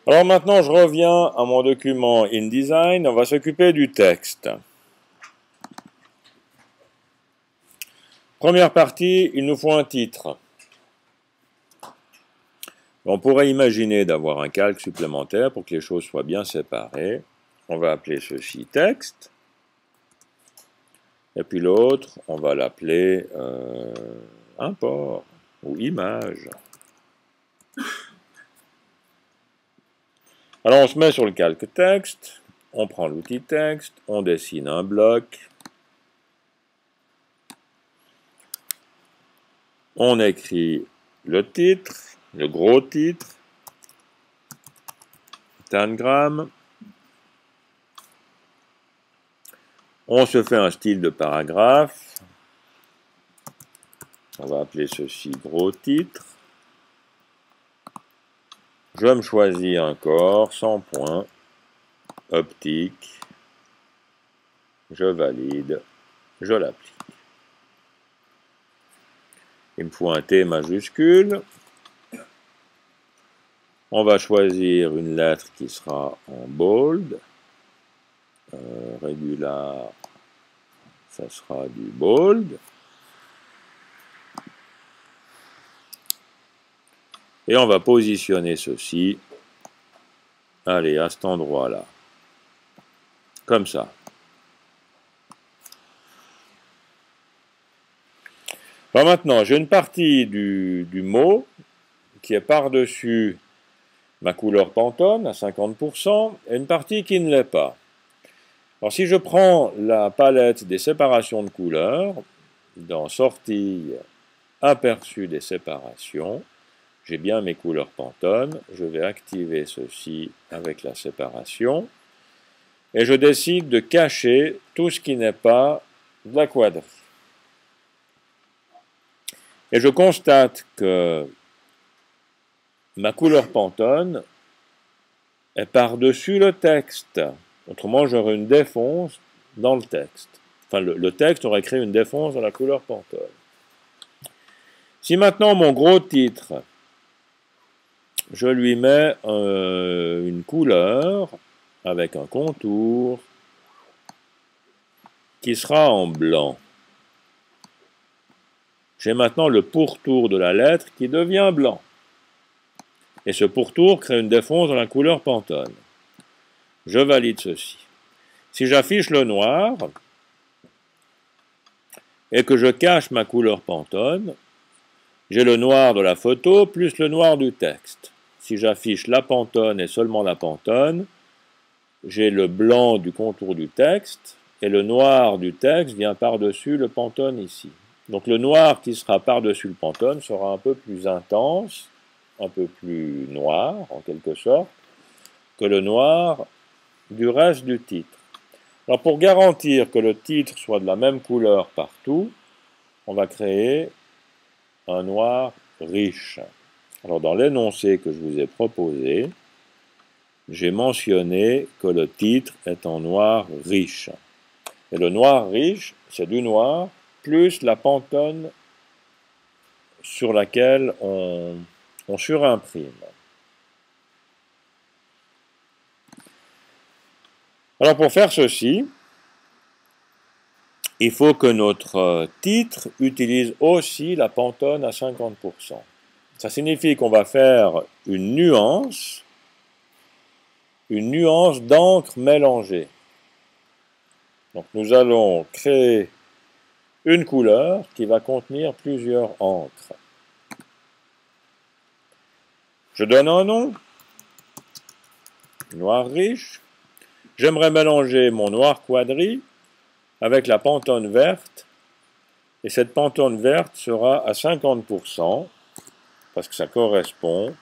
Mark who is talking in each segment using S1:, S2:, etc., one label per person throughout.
S1: Alors maintenant, je reviens à mon document InDesign. On va s'occuper du texte. Première partie, il nous faut un titre. On pourrait imaginer d'avoir un calque supplémentaire pour que les choses soient bien séparées. On va appeler ceci texte. Et puis l'autre, on va l'appeler import ou image. Alors on se met sur le calque texte, on prend l'outil texte, on dessine un bloc, on écrit le titre, le gros titre, tangram, on se fait un style de paragraphe, on va appeler ceci gros titre, je me choisis un corps sans point, optique, je valide, je l'applique. Il me faut un T majuscule. On va choisir une lettre qui sera en bold. Régular, ça sera du bold. Et on va positionner ceci, allez, à cet endroit-là. Comme ça. Alors maintenant, j'ai une partie du mot qui est par-dessus ma couleur Pantone à 50% et une partie qui ne l'est pas. Alors si je prends la palette des séparations de couleurs, dans Sortie, Aperçu des séparations, j'ai bien mes couleurs Pantone, je vais activer ceci avec la séparation, et je décide de cacher tout ce qui n'est pas de la quadrille. Et je constate que ma couleur Pantone est par-dessus le texte. Autrement, j'aurais une défonce dans le texte. Enfin, le texte aurait créé une défonce dans la couleur Pantone. Si maintenant mon gros titre, je lui mets une couleur avec un contour qui sera en blanc. J'ai maintenant le pourtour de la lettre qui devient blanc. Et ce pourtour crée une défonce dans la couleur Pantone. Je valide ceci. Si j'affiche le noir et que je cache ma couleur Pantone, j'ai le noir de la photo plus le noir du texte. Si j'affiche la Pantone et seulement la Pantone, j'ai le blanc du contour du texte et le noir du texte vient par-dessus le Pantone ici. Donc le noir qui sera par-dessus le Pantone sera un peu plus intense, un peu plus noir en quelque sorte, que le noir du reste du titre. Alors pour garantir que le titre soit de la même couleur partout, on va créer un noir riche. Alors dans l'énoncé que je vous ai proposé, j'ai mentionné que le titre est en noir riche. Et le noir riche, c'est du noir plus la Pantone sur laquelle on surimprime. Alors pour faire ceci, il faut que notre titre utilise aussi la Pantone à 50%. Ça signifie qu'on va faire une nuance d'encre mélangée. Donc nous allons créer une couleur qui va contenir plusieurs encres. Je donne un nom, noir riche. J'aimerais mélanger mon noir quadri avec la Pantone verte, et cette Pantone verte sera à 50%, parce que ça correspond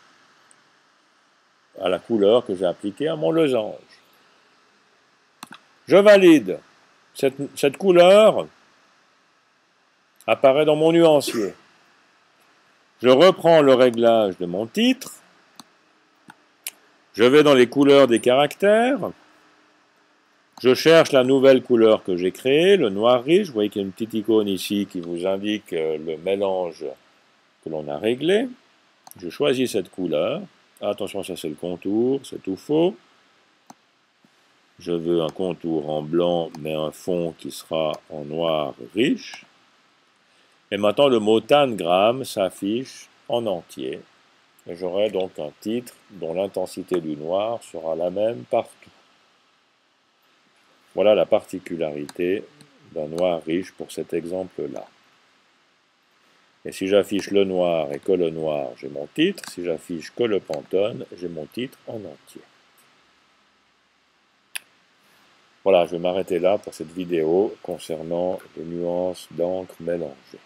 S1: à la couleur que j'ai appliquée à mon losange. Je valide. Cette couleur apparaît dans mon nuancier. Je reprends le réglage de mon titre. Je vais dans les couleurs des caractères. Je cherche la nouvelle couleur que j'ai créée, le noir riche. Vous voyez qu'il y a une petite icône ici qui vous indique le mélange que l'on a réglé. Je choisis cette couleur. Attention, ça c'est le contour, c'est tout faux. Je veux un contour en blanc, mais un fond qui sera en noir riche. Et maintenant, le mot tangram s'affiche en entier. Et j'aurai donc un titre dont l'intensité du noir sera la même partout. Voilà la particularité d'un noir riche pour cet exemple-là. Et si j'affiche le noir et que le noir, j'ai mon titre. Si j'affiche que le Pantone, j'ai mon titre en entier. Voilà, je vais m'arrêter là pour cette vidéo concernant les nuances d'encre mélangées.